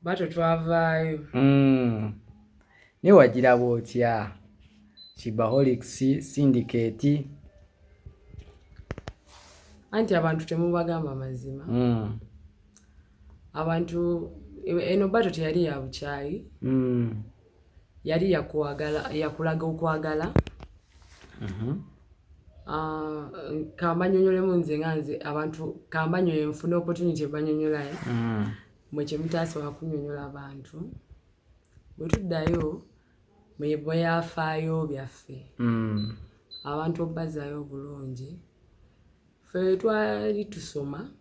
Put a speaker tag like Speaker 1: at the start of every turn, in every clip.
Speaker 1: bato twavaayo.
Speaker 2: Ne wagira bwotya Sheebaholics syndicate
Speaker 1: anti abantu temubagamba mazima. Abantu eno bato teyali ya bukyayi. Yali yakulaga okwagala. Kambanyonyolemu nze nganze abantu kambanyonyo nfune opportunity banyonyolayo. Mwe kye mutasobola kunyonyola abantu. Bwe tuddayo bwe yafaayo byaffe. Abantu obbazaayo obulungi. Ffe twali tusoma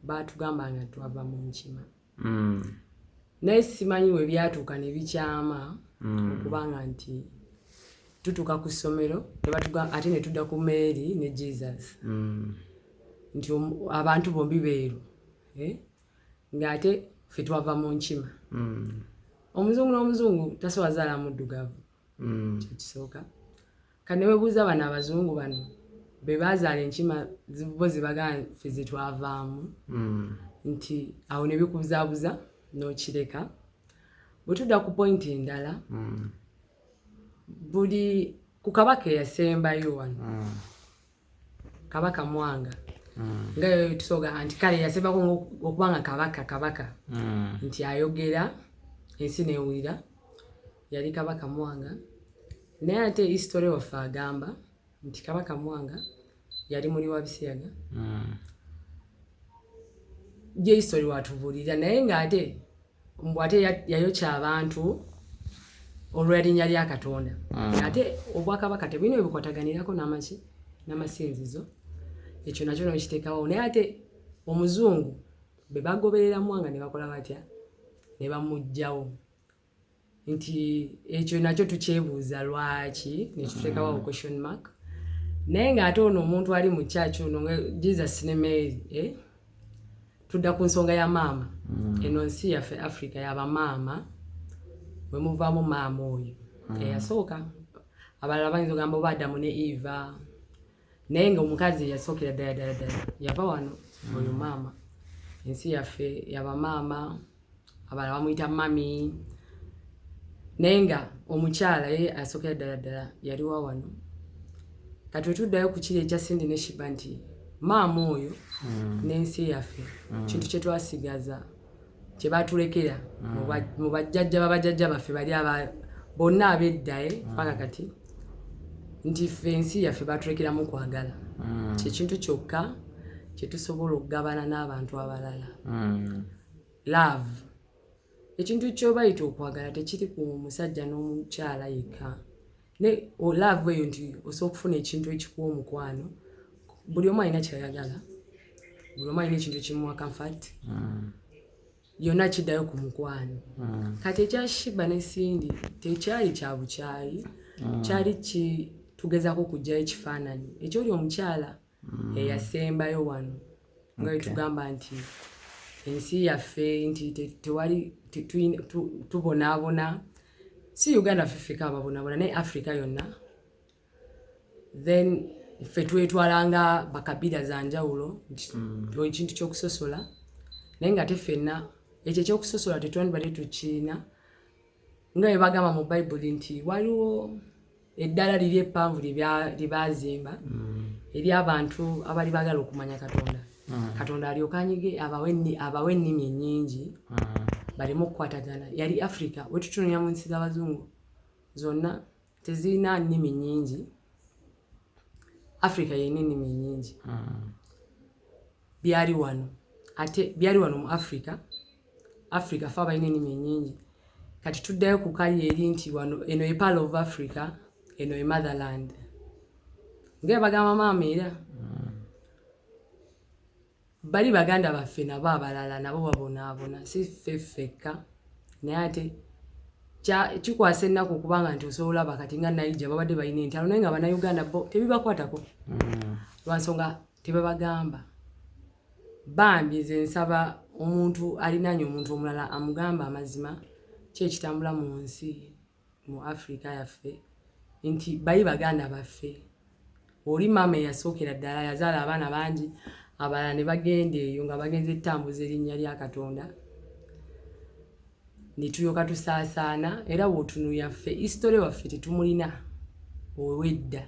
Speaker 1: baatugamba nga twava mu nkima. Naye simanyi we byatuuka ne bikyama okubanga nti tutuuka ku ssomero ate ne tudda ku Mary ne Jesus. Nti abantu bombi beeru. Ng'ate ffe twava mu nkima. Omuzungu n'omuzungu tasobola zaala muddugavu. Kisooka. Kane weebuuza bano abazungu bano be baazaala enkima bo ze bagamba ffe ze twavaamu. Nti awo ne bikubuzaabuza n'okireka. Bwe tudda ku pointi endala buli ku Kabaka eyasembayo wano. Kabaka Mwanga. Nga tusoga anti kale yasembako okubanga Kabaka. Nti ayogera ensi neewulira yali Kabaka Mwanga. Naye ate history waffe agamba nti Kabaka Mwanga yali muli wa Bisiyaga. Je history watubuulira naye ng'ate mbwate yayokya abantu olw'erinnya lya Katonda. Ate obwakabaka tebulina ebikwataganirako n'amasinzizo. Ekyo nakyo n'okiteekawo. Naye ate omuzungu be bagoberera Mwanga ne bakola batya ne bamuggyawo. Nti ekyo nakyo tukyebuuza lwaki ne tuteekawo question mark. Naye ng'ate ono omuntu ali mu church ono Jesus ne Mary tudda ku nsonga ya maama. Eno nsi yaffe Africa y'abamaama bwe muvaamu maama oyo eyasooka. Abalala bayinza ogamba oba Adamu ne Eva. Naye ng'omukazi yasookera ddala yava wano oyo maama. Ensi yaffe y'abamaama, abalala bamuyita mami. Naye nga omukyala ye asookera ddala yali wa wano. Kati tuddayo ku kiri ekya Cindy ne Sheebah nti maama oyo n'ensi yaffe kintu kye twasigaza kye baatulekera mu bajjajja baffe bali bonna ab'edda paka kati nti ffe ensi yaffe baatulekeramu kwagala. Kyekintu kyokka kye tusobola okugabana n'abantu abalala. Love. Ekintu ky'obayita okwagala tekiri ku musajja n'omukyala yekka. Ne love eyo nti osobola okufuna ekintu ekikuwa omukwano. Buli omu alina kyayagala. Buli omu alina ekintu ekimuwa comfort. Yonna kiddayo ku mukwano. Kati ekya Sheebah ne Cindy tekyali kya bukyayi. Kyali tugezaako okuggyayo ekifaananyi ekyoli omukyala eyasembayo wano. Nga bwe tugamba nti ensi yaffe nti tewali tubonaabona. Si Uganda ffe ababonaabona naye Africa yonna. Then ffe twetwalanga bakabira za njawulo ekintu ky'okusosola. Naye nga ffenna ekyo ekyokusosola tetwandibadde tukirina. Nga bwe bagamba mu Bayibuli nti waliwo eddala liri eppanvu lye baazimba ery'abantu abali baagala okumanya Katonda. Katonda alyoka anyige abawe ennimi ennyingi baleme okukwatagana. Yali Africa we tutunulira mu nsi z'abazungu zonna tezirina nnimi nnyingi. Africa yeyina ennimi nnyingi. Byali wano ate byali wano mu Africa ffe abalina ennimi ennyingi. Kati tuddayo ku kali eri nti wano eno ye part of Africa, eno ye motherland. Nga bagamba maama era bali baganda baffe nabo abalala nabo babonaabona si ffe ffekka. Naye ate kikwasa ennaku okubanga nti osobola olaba kati nga Naija babadde balina entalo naye nga Bannayuganda bo tebibakwatako. Lwansonga tebabagamba. Bambi nze nsaba omuntu alinaanye omuntu omulala amugamba amazima ki ekitambula mu nsi mu Africa yaffe nti bali baganda baffe. Oli maama eyasookera ddala yazaala abaana bangi , abalala ne bagenda eyo nga bagenze ettambuza erinnya lya Katonda. nituyoka tusaasaana era wotunuya ffe history waffe tetumulina owedda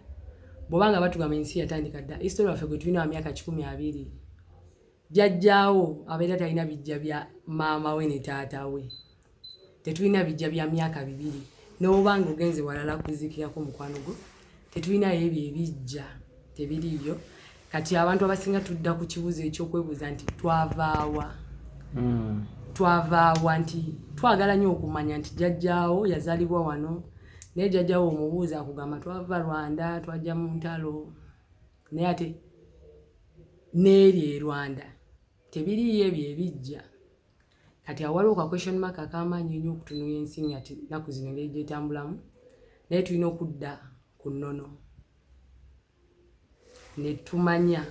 Speaker 1: bwobanga batugamba ensi yatandika dda history waffe gwe tulina wa myaka 12 jjajjaawo abeera talina bijja bya maama we ne taata we tetulina bijja bya myaka 2 n'obanga ogenze walala kuzikirako mukwano gwo tetulina ebyo ebijja tebiriyo kati abantu abasinga tudda ku kibuuzo ekyokwebuuza nti twavaawa nti twagala nnyo okumanya nti jjajjaawo yazaalibwa wano naye jjajjaawo omubuuza akugamba twava Rwanda twajja mu ntalo naye ate n'eri e Rwanda tebiriyo ebyo ebijja kati awaliwo ka question mark akamaanyi nnyo okutunuya ensi ati nnaku zino engeri gyetambulamu naye tulina okudda ku nnono ne tumanya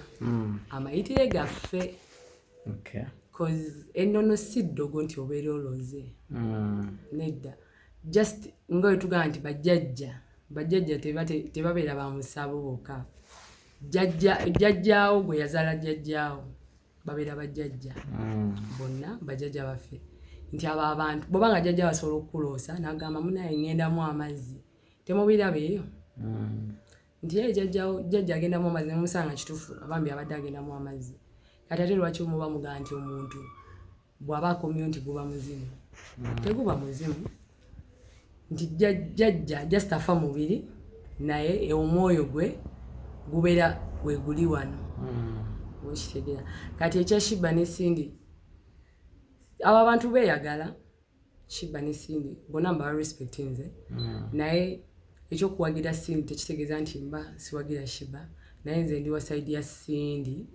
Speaker 1: amayitire gaffe cause ennono si ddogo nti obeera oloze nedda just nga wetugamba nti bajjajja tebabeera ba musabo bokka jjajjaawo gwe yazaala jjajjaawo babeera bajjajja bonna bajjajja baffe nti abo abantu bwobanga jjajja basobola okukuloosa nagamba munaye ŋŋendamu amazzi temubirabeeyo nti jjajja agendamu amazzi nemusanga kituufu abambi abadde agendamu amazzi kati ate lwaki muba mugamba nti omuntu bw'aba akomyeyo nti guba muzimu teguba muzimu nti jjajja just afa mubiri naye omwoyo gwe gubeera weguli wano okitegeera kati ekya Sheebah ne Cindy abo abantu beeyagala Sheebah ne Cindy bonna mba respect nze naye ekyokuwagira Cindy tekitegeeza nti mba siwagira Sheebah naye nze ndi wa side ya Cindy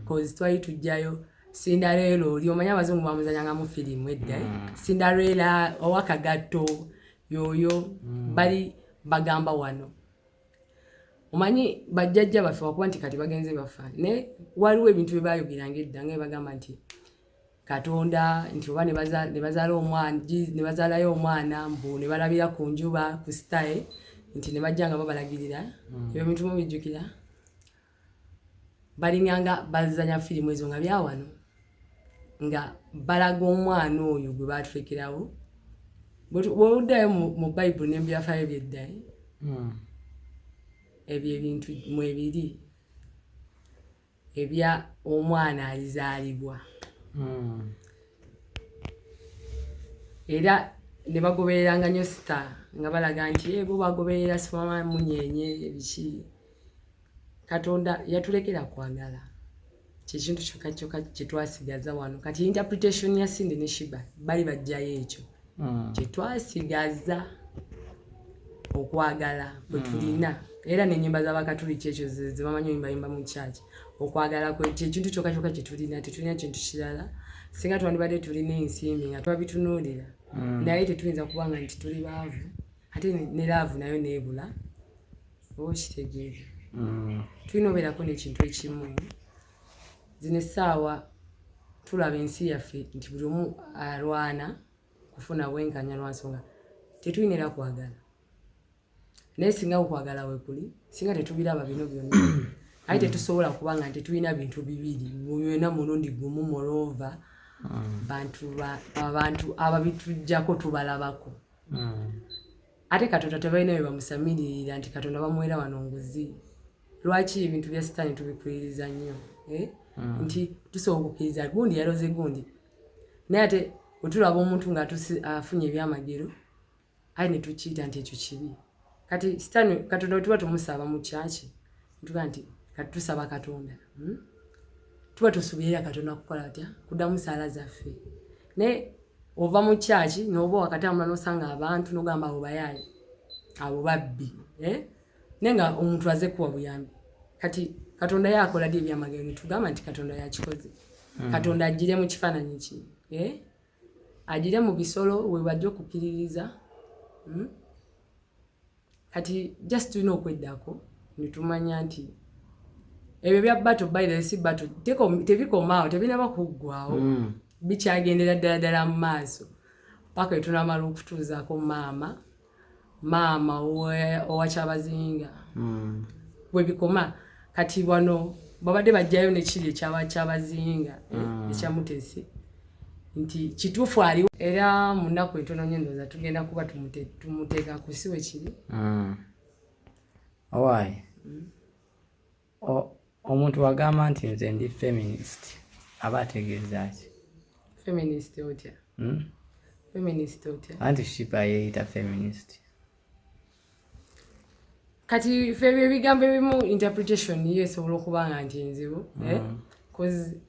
Speaker 1: cause twali tujjayo Cinderella oli omanya abazungu bamuzanyanga mu firimu edda Cinderella owakagatto yoyo bali bagamba wano omanyi bajjajja baffe wakuba nti kati bagenze bafa ne waliwo ebintu bye bayogeranga edda nga bagamba nti Katonda nti oba ne bazaalayo omwana mbu ne balabira ku njuba ku style nti ne bajjanga babalagirira ebyo bintu mubijjukira balinganga bazanya firimu ezo nga byawano nga balaga omwana oyo gwe baturekerawo bw'oddayo mu Bible n'ebyafaayo by'edda ebyo ebintu mwebiri ebya omwana alizaalibwa era ne bagobereranga nnyo star nga balaga nti bo bagoberera simama munyenye biki Katonda yatulekera kwagala kintu kyokka kyetwasigaza wano kati interpretation ya Cindy ne Sheebah bali bajjayo ekyo kyetwasigaza okwagala bwe tulina era n'ennyimba z'abakatuliki ekyo ze bamanyi oyimbayimba mu kyaki okwagala kwe kintu kyokka kyetulina tetulina kintu kirala singa twandibadde tulina ensimbi nga twabitunuulira naye tetuyinza kubanga nti tuli baavu ate ne laavu nayo neebula oba okitegeere tulina obeerako n'ekintu ekimu zino essaawa tulaba ensi yaffe nti buli omu alwana kufuna bwenkanya lwa nsonga tetulina era kwagala naye singa okwagala wekuli singa tetubiraba bino byonna aye tetusobola kubanga nti tulina bintu bibiri byonna mulundi gumu morova abantu ababitujjako tubalabako ate Katonda tebalina bye bamusamiririra nti Katonda bamuwera wano nguzi lwaki ebintu bya sitaani tubikwiriza nnyo nti tusobola okukkiriza gundi yaloze gundi naye ate wetulaba omuntu nga afunye ebyamagero aye ne tukiyita nti ekyo kibi kati sitaani Katonda wetuba tumusaba mu kyaki ntuga nti kati tusaba Katonda tuba tusuubirira Katonda kukola atya kuddamu saala zaffe naye ova mu kyaki n'oba wakatambula n'osanga abantu n'ogamba abo bayaayi abo babbi naye nga omuntu aze kuwa buyambi kati Katonda yakola ddi ebyamagero ne tugamba nti Katonda yakikoze Katonda agire mu kifaananyi ki agire mu bisolo we bajja okukkiririza kati just tulina okweddako ne tumanya nti ebyo bya battle by the sea battle tebikomaawo tebinaba kuggwawo bikyagendera ddala mu maaso paka etunamala okutuuzaako maama owa Kyabazinga bwe bikoma kati wano babadde bajjayo nekiri ekyabazinga ekyamutesi nti kituufu aliwo era mu nnaku entono nnyo ndowooza tugenda kuba tumuteeka ku si we kiri.
Speaker 2: Owaayi omuntu wagamba nti nze ndi feminist aba ategeeza ki?
Speaker 1: Feminist otya? Feminist otya?
Speaker 2: Anti Sheebah yeeyita feminist.
Speaker 1: Kati ffe ebigambo ebimu interpretation ye esobola okuba nga nti enzibu. Cause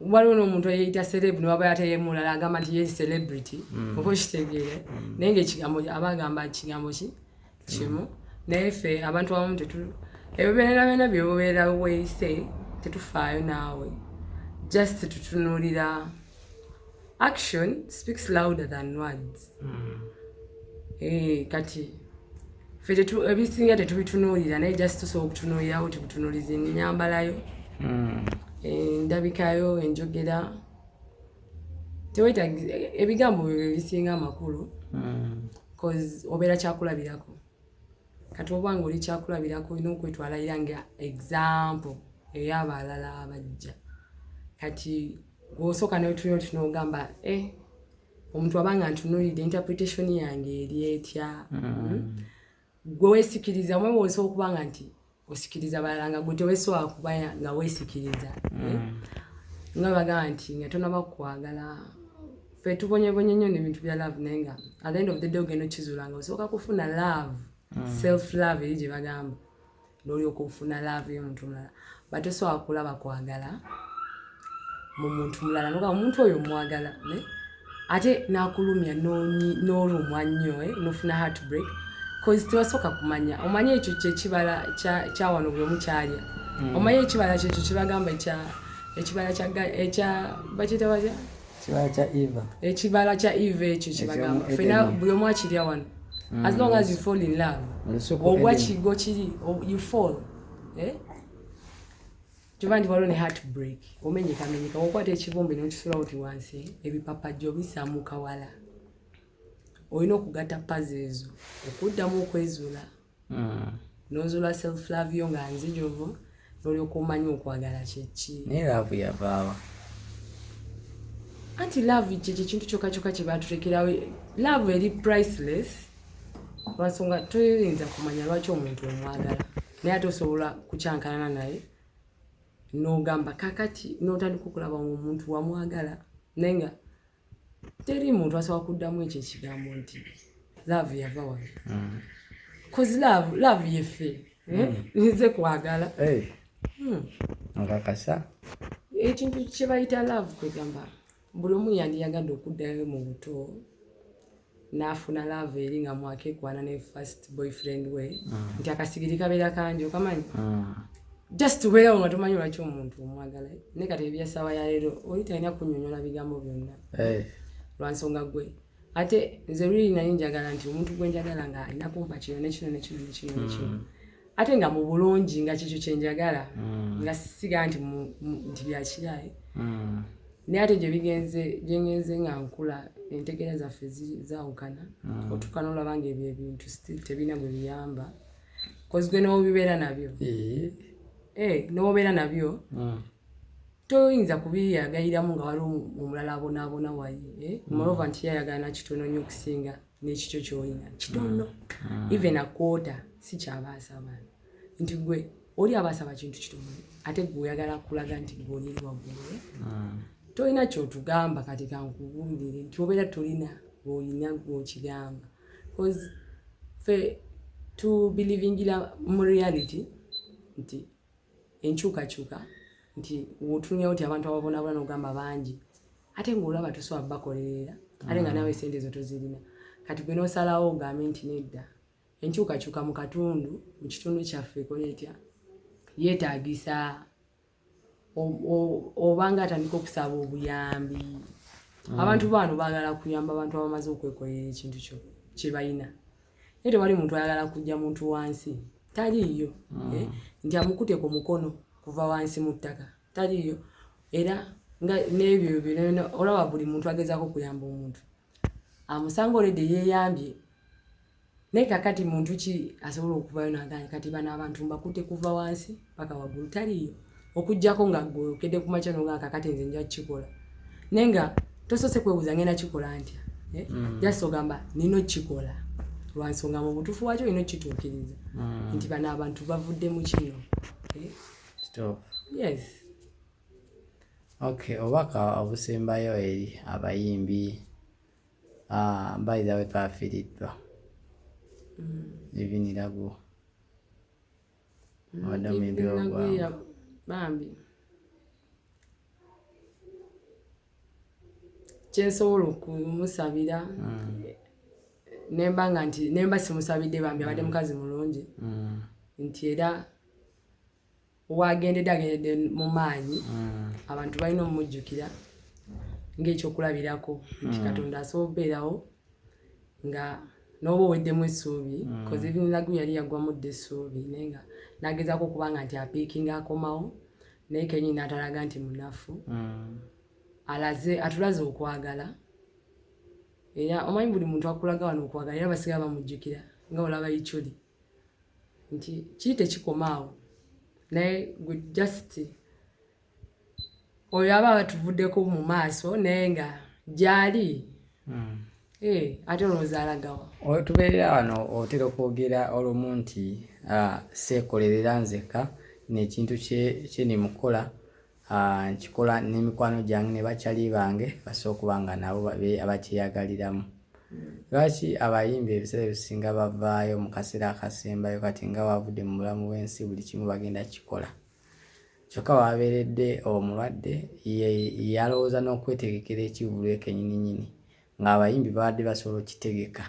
Speaker 1: waliwo n'omuntu eyeeyita celeb ne waba ate ye mulala agamba nti ye celebrity. Oba okitegeere. Naye ng'ekigambo aba agamba kigambo ki? Kimu. Naye ffe abantu abamu ebyo byonna byobeera weeyise tetufaayo naawe. Just tutunuulira action speaks louder than words. Kati ffe ebisinga tetubitunuulira naye just tusobola okutunuulirawo tukutunuuliza ennyambalayo, endabikayo, enjogera. Teweetaaga ebigambo byo ebisinga amakulu cause obeera kyakulabirako. Kati oba ng'oli kyakulabirako olina okwetwalayira nga example ey'abalala abajja. Kati gw'osooka n'otunuulira ogamba omuntu abanga ntunuulidde interpretation yange eri etya. Gwe weesikiriza omwe bw'osobola okubanga nti osikiriza balala nga gwe teweesobola kuba nga weesikiriza. Nga bagamba nti nga tonaba kukwagala. Ffe tubonyebonye nnyo n'ebintu bya love naye nga at the end of the day ogenda okizuula nga osooka kufuna love. Self love eri gye bagamba. N'olyoka ofuna love y'omuntu mulala. Batosobola kulaba kwagala mu muntu mulala noga omuntu oyo mwagala ate n'akulumya n'olumwa nnyo n'ofuna heartbreak cause tewasooka kumanya. Omanyi ekyo kyekibala kya wano buli omu kyalya. Omanyi ekibala kyekyo kyebagamba ekibala ekya bakiyita batya?
Speaker 2: Ekibala kya Eva. Ekibala
Speaker 1: kya Eva ekyo kyebagamba. Ffenna buli omu akirya wano. As long as you fall in love. Obwa kigo kiri you fall. Kyova nti waliwo ne heartbreak. Omenyekamenyeka okwata ekibumbe n'okisula oti wansi ebipapajjo bisaamu kawala. Olina okugatta puzzle ezo okuddamu okwezuula. N'ozuula self love yo nga nzijuvu n'olyoka omanyi okwagala kyeki.
Speaker 2: Naye love yavaawa.
Speaker 1: Anti love kyekyo ekintu kyokka kye baatutekerawo. Love eri priceless. Lwansonga toyinza kumanya lwaki omuntu omwagala. Naye ate osobola kukyankalana naye n'ogamba kakati n'otandika okulaba omuntu wamwagala naye nga teri muntu asobola kuddamu ekyo ekigambo nti love yava wano. Cause love yeffe nze kwagala.
Speaker 2: Nkakasa
Speaker 1: ekintu kye bayita love kwegamba buli omu yandiyagadde okuddayo mu buto n'afuna love eri nga mwakekwana ne first boyfriend we nti akasigiri kabeera kangi okamanyi. Just tubeerawo nga tomanyi lwaki omuntu omwagala. Naye kati ebyassaawa ya leero oli talina kunnyonnyola bigambo byonna. Lwansonga gwe ate nze luli naye njagala nti omuntu gwe njagala nga alina kumpa kino nekino nekino nekino nekino ate nga mu bulungi nga kikyo kye njagala nga siga nti byakiraye. Naye ate gye ngenze nga nkula entegeera zaffe zaawukana otukana olaba nga ebyo ebintu still tebina gwe biyamba cause gwe n'obibeera nabyo. N'obeera nabyo toyinza kubiyagayiramu nga waliwo omulala abonaabona wali. Moreover nti yayagala nakitono nnyo okusinga n'ekikyo ky'olina kitono. Even akwota si kyabaasaba nti gwe oli abaasaba kintu kitono ate gwe oyagala kulaga nti gwe oli waggulu. Tolina kyotugamba kati kankubuulire nti obeera tolina olina gw'okigamba cause ffe tubelivingira mu reality nti enkyukakyuka nti wotunyawo nti abantu ababonaabona n'ogamba bangi ate ng'olaba tosobola bakolerera ate nga naawe sente ezo tozirina. Kati gwe n'osalawo ogambe nti nedda enkyukakyuka mu kitundu kyaffe ekola etya yeetaagisa obanga atandika okusaba obuyambi. Abantu bano baagala kuyamba abantu abamaze okwekolera ekintu kye balina. Naye tewali muntu ayagala kujja muntu wansi taliiyo. Nti amukute ku mukono kuva wansi mu ttaka taliiyo. Era n'ebyo byonna olaba buli muntu agezaako kuyamba omuntu amusanga olede yeeyambye. Naye kakati muntu ki asobola okuvayo n'aganya kati bano abantu mbakute kuva wansi paka waggulu taliiyo. Okujjako nga gwe okedde ku makya n'ogamba kakati nze nja kukikola. Naye nga tosose kwebuuza ngenda kikola ntya just ogamba nino kikola lwansonga mu butuufu wakyo ino kituukiriza nti bano abantu bavudde mu kino.
Speaker 2: Stop.
Speaker 1: Yes.
Speaker 2: Okay, obubaka obusembayo eri abayimbi mbayiza we twafiiriddwa ebinirago wadde omuyimbi ogwa
Speaker 1: bambi kyensobola okumusabira nemba simusabidde bambi abadde mukazi mulungi nti era agendedde mu maanyi abantu balina omumujjukira ng'ekyokulabirako nti Katonda asobola okubeerawo nga n'oba oweddemu essuubi kozi ebinirago yali yagwamu dda essuubi naye nga n'agezaako okubanga nti apiikinga akomawo naye kenyini n'atalaga nti munafu atulaze okwagala era omanyi buli muntu akulaga wano okwagala era basigala bamujjukira nga olaba ikyoli nti kiri tekikomaawo naye just oyo aba batuvuddeko mu maaso naye nga gyali ate olowooza alagawa
Speaker 2: tubeerera wano otera okwogera olumu nti seekolerera nzeka nekintu kyenimukola nkikola n'emikwano gyange ne bakyali bange basobola okuba nga nabo abakyeyagaliramu. Lwaki abayimbi ebiseera ebisinga bavaayo mu kaseera akasembayo kati nga wavudde mu bulamu bw'ensi buli kimu bagenda kikola kyokka wabeeredde omulwadde yalowooza n'okwetegekera ekivulu ekenyininyini ng'abayimbi babadde basobola okitegeka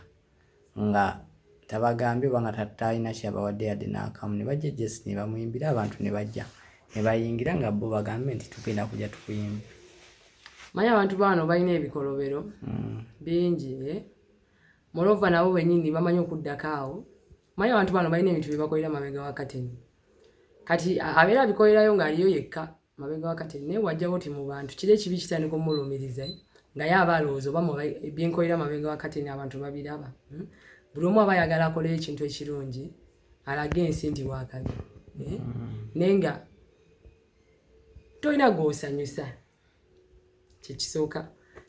Speaker 2: nga tabagambye oba nga talina kyabawadde yadde n'akamu ne bajja jesi ne bamuyimbira abantu ne bajja ne bayingira nga bo bagambe nti tugenda kujja tukuyimba.
Speaker 1: Manyi abantu bano balina ebikolobero bingi molova nabo bennyini bamanyi okuddako awo. Manyi abantu bano balina ebintu bye bakolera mabega wa kateni kati abeera abikolerayo ng'aliyo yekka mabega wa kateni naye wajja boti mu bantu kiri ekibi kitandika omulumiriza nga ye aba alowooza oba byenkolera mabega wa kateni abantu babiraba. Buli omu aba ayagala akoleyo ekintu ekirungi alage ensi nti waakabi naye nga tolina gw'osanyusa kyekisooka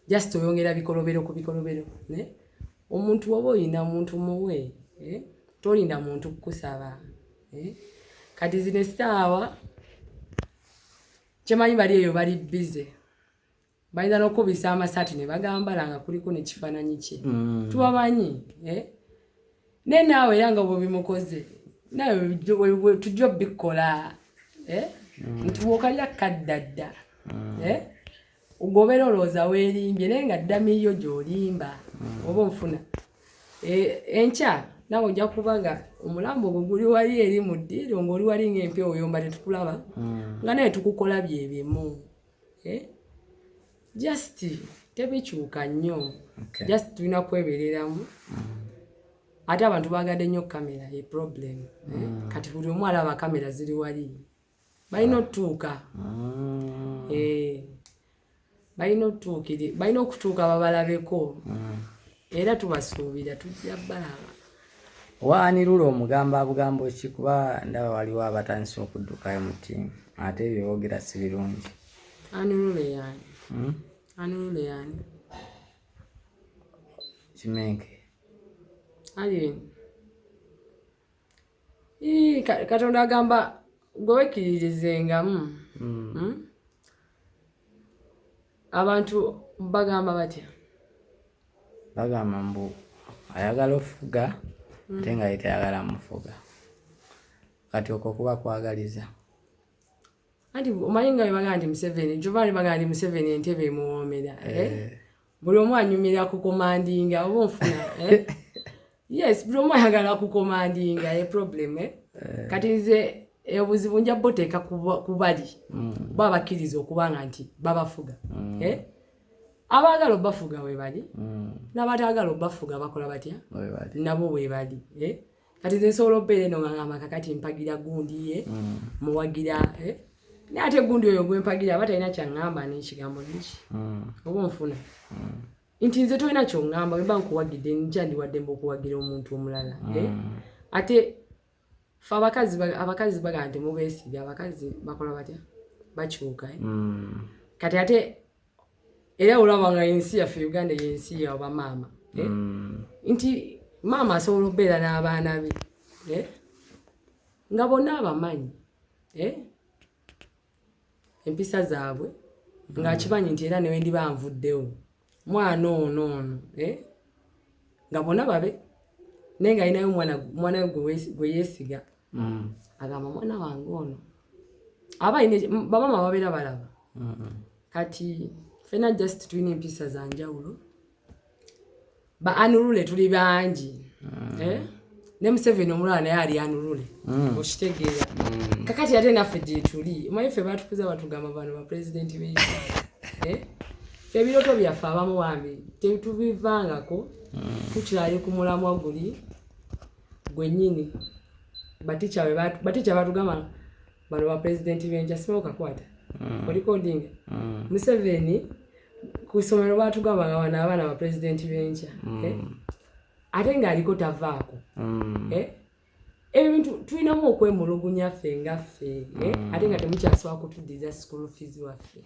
Speaker 1: just oyongera bikolobero ku bikolobero omuntu oba oyina muntu muwe tolinda muntu kukusaba kati zino essaawa kyemanyi bali eyo bali bize bayinza n'okubisa amasaati ne bagambala nga kuliko nekifaananyi kye tubamanyi naye naawe era nga bwe bimukoze nawe tujja obikola nti bwokalya kaddadda ugobera olowooza weerimbye naye nga ddamiriyo gy'olimba oba onfuna enkya nawe ojja kuba nga omulambo ogwo guli wali eri mu ddiiro ng'oli wali ng'empya oyomba tetukulaba nga naye tukukola bye bimu just tebikyuka nnyo just tulina kwebereramu ate abantu bagadde nnyo kamera ye problem kati buli omu alaba kamera ziri wali balina otuuka balina okutuuka babalabeko era tubasuubira tujja balaba.
Speaker 2: Waanirula omugamba bugambo ki kuba ndaba waliwo abatandise okuddukayo mu ttiimu ate ebyowogera si birungi.
Speaker 1: Anirule yani anirule yani
Speaker 2: kimenke
Speaker 1: ali Katonda agamba gwe wekkiririzengamu abantu bagamba batya
Speaker 2: bagamba mbu ayagala ofuga ate nga yetayagala mufuga kati okwo kuba kwagaliza
Speaker 1: anti omanyi nga bagamba nti Museveni Giovanni bagamba nti Museveni entebe emuwoomera buli omu anyumira kukomandinga oba onfuna yes buli omu ayagala kukomandinga ye problem kati nze obuzibu nja boteeka ku bali baba bakkiriza okubanga nti babafuga abaagala obafuga we bali n'abataagala obafuga bakola batya nabo we bali kati nze nsobola obeera eno nga ngamba kakati mpagira gundi muwagira naye ate gundi oyo gwempagira aba talina kyaŋŋamba n'ekigambo niki oba onfuna nti nze tolina ky'oŋŋamba bwe mba nkuwagidde nkyandiwaddemba okuwagira omuntu omulala ate fe abakazi bagamba nti mubeesiga abakazi bakola batya bakyuka kati ate era olaba nga ensi yaffe Uganda yensi ya bamaama nti maama asobola okubeera n'abaana be nga bonna abamanyi empisa zaabwe nga akimanyi nti era newe ndiba nvuddewo mwana ono nga bonna babe naye nga alinayo mwana gwe yeesiga agamba mwana wange ono aba bamama babeera balaba kati fena just tulina empisa za njawulo ba anulule tuli bangi ne Museveni omulala naye ali anulule okitegeera kakati ate naffe gye tuli omanyi ffe batukuza batugamba bano ba pulezidenti b'ensi ebiroto byaffe abamu bambi tetubivangako tukyali ku mulamwa guli gwennyini batica batugamba bano ba pulezidenti b'ensi asimawo kakwata recording Museveni ku ssomero batugamba nga bano abaana ba pulezidenti b'ensi ate ng'aliko tavaako ebintu tulinamu okwemulugunya ffe nga ffe ate nga temukyasobola kutuddiza school fees waffe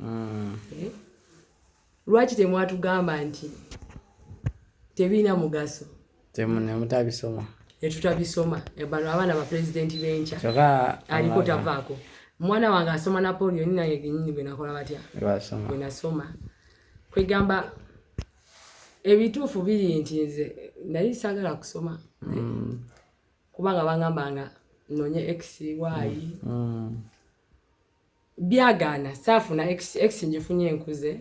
Speaker 1: lwaki temwatugamba nti tebirina mugaso
Speaker 2: mutabisoma
Speaker 1: tutabisoma bano abaana ba pulezidenti b'ensi aliko tavaako mwana wange asoma Napoleon naye genyini bwe nakola batya bwe nasoma kwegamba ebituufu biri nti nze nali saagala kusoma kubanga bangamba nga nonye x y byagaana saafuna x njifunye enkuze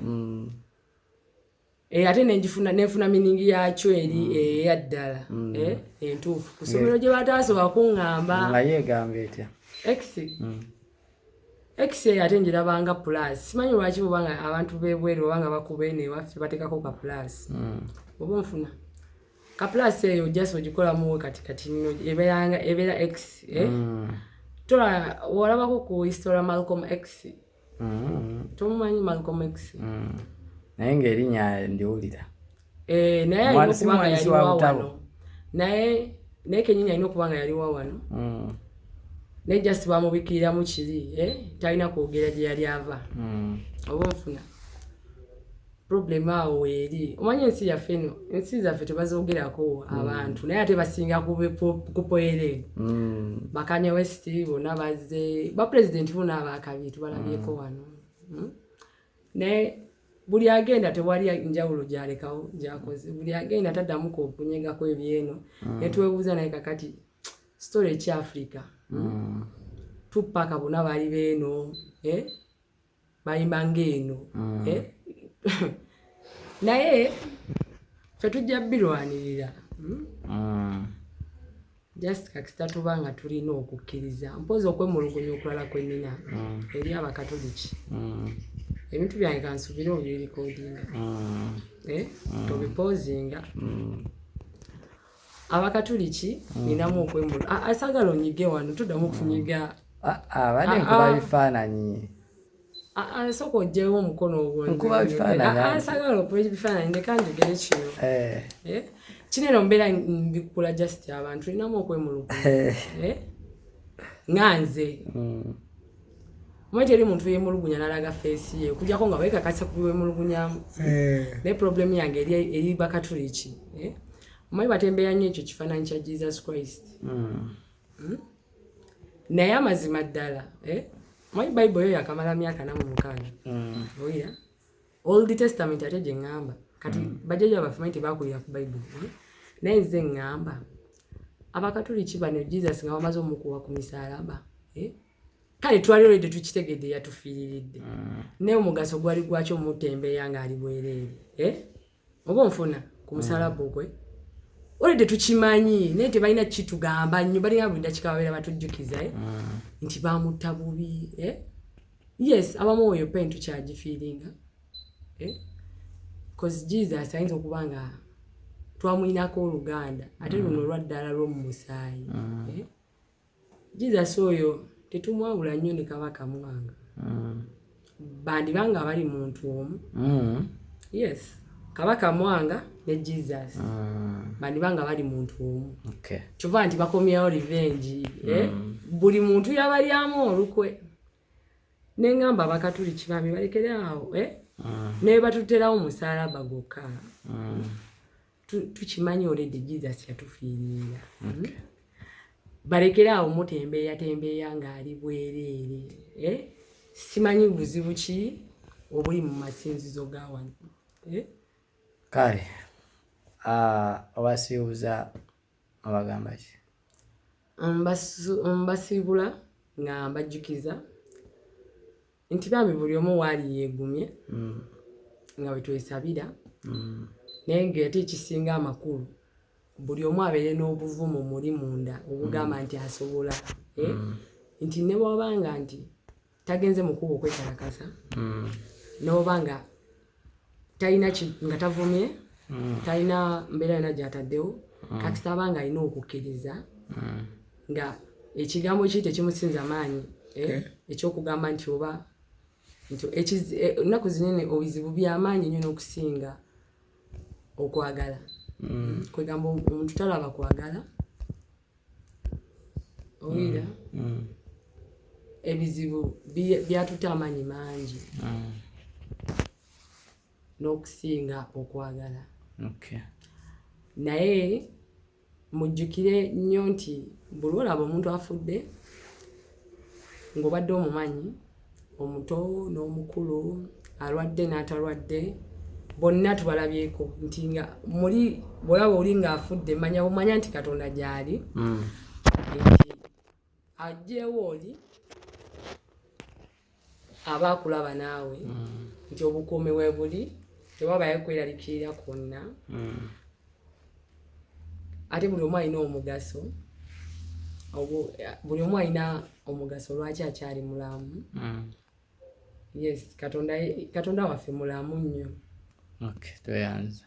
Speaker 1: ate nenfuna miningi yakyo eri eyaddala entuufu ku ssomero gye bataasobola kuŋŋamba
Speaker 2: nga yeegamba etya
Speaker 1: x ate njirabanga plus simanyi lwaki bwobanga abantu bebweru obanga bakuba eno ewaffe bateekako ka plus oba nfuna ka plus eyo just ogikolamu katikati nino ebeera x tola olabako ku history Malcolm X tomumanyi Malcolm X
Speaker 2: naye ng'erinnya ndiwulira
Speaker 1: naye alina okuba nga yaliwa wano naye kenyini alina okuba nga yaliwa wano naye just bamubikiriramu kiri talina kwogera gye yali ava oba nfuna problem awo weeri omanyi ensi yaffe eno ensi zaffe tebazoogerako abantu naye ate basinga kupoere bakanya West bonna bazze bapulezidenti bonna abakabi tubalabyeko wano naye buli agenda tewali njawulo gyalekawo gyakoze buli agenda taddamuko okunyegako ebyeno netwebuuza naye kakati story ekyafrika tupaka bonna bali beeno bayimba ng'eno naye ffe tujja birwanirira just kakisita tuba nga tulina okukkiriza mpozi okwemulugunya okulala kwenina eri abakatoliki ebintu byange kansubire obirikodinga tobipozinga abakatoliki ninamu okwemulu asagala onyige wano tuddamu okufunyiga
Speaker 2: abadde nkuba bifaananyi
Speaker 1: sooka oggyewo omukono ogwonsagala okuba ebifaananyi ndeka njogere kino kineno mbeera mbikula just abantu tulinamu okwemulugunya nga nze omanyi teri muntu yemulugunya n'alaga feesi ye okujjako nga weekakasa ku biwemulugunyamu naye problemu yange eri bakatoliki omanyi batembeera nnyo ekyo kifaananyi kya Jesus Christ naye amazima ddala omanyi bayibuli eyo yakamala myaka 46 oyira Old Testament ate gye ŋŋamba kati bajjajja baffe manyi tebakulira ku bayibuli naye nze ŋŋamba abakatoliki bano Jesus nga bamaze omukuwa ku misaalaba kale twali olwedde tukitegedde yatufiiriridde naye omugaso gwali gwakyo mutembeeya ng'ali bwereere oba onfuna ku musaalaba ogwe olwedde tukimanyi naye tebalina kitugamba nnyo balina buli dakika babeera batujjukiza nti bamutta bubi yes abamu oyo pen tukyagifiiringa cause Jesus ayinza okuba nga twamuyinako oluganda ate luno olwaddala lw'omu musaayi Jesus oyo tetumwawula nnyo ne Kabaka Mwanga bandibanga bali muntu omu yes Kabaka Mwanga ne Jesus bandibanga bali muntu omu kyova nti bakomyawo revenge buli muntu yabalyamu olukwe neŋŋamba abakatoliki bambi balekere awo ne batuterawo musalaba gokka tukimanyi already Jesus yatufiirira. Balekerawo mutembeeya ng'ali bwereere. Simanyi buzibu ki obuli mu masinzizo ga wano.
Speaker 2: Kale obasiibuza abagamba ki?
Speaker 1: Mbasiibula nga mbajjukiza nti bambi buli omu waali yeegumye nga bwe twesabira naye ng'ate ekisinga amakulu buli omu abeere n'obuvumu muli munda obugamba nti asobola nti ne bw'obanga nti tagenze mu kkubo okwekalakasa n'oba nga talina nga tavumye talina mbeera yonna gy'ataddewo kakisaba nga alina okukkiriza nga ekigambo kiri tekimusinza maanyi ekyokugamba nti oba ennaku zinene obuzibu by'amaanyi nnyo n'okusinga okwagala. Kwegamba omuntu talaba kwagala owulira ebizibu byatuta amaanyi mangi n'okusinga okwagala. Naye mujjukire nnyo nti buli olaba omuntu afudde ng'obadde omumanyi omuto n'omukulu alwadde n'atalwadde bonna tubalabyeko nti nga muli bwolaba oli ng'afudde manya nti Katonda gy'ali nti ajjeewo oli aba akulaba naawe nti obukuumi we buli tewabayo kweraliikirira kwonna. Ate buli omu alina omugaso buli omu alina omugaso lwaki akyali mulamu. Yes, Katonda waffe mulamu nnyo.
Speaker 2: Toyanza.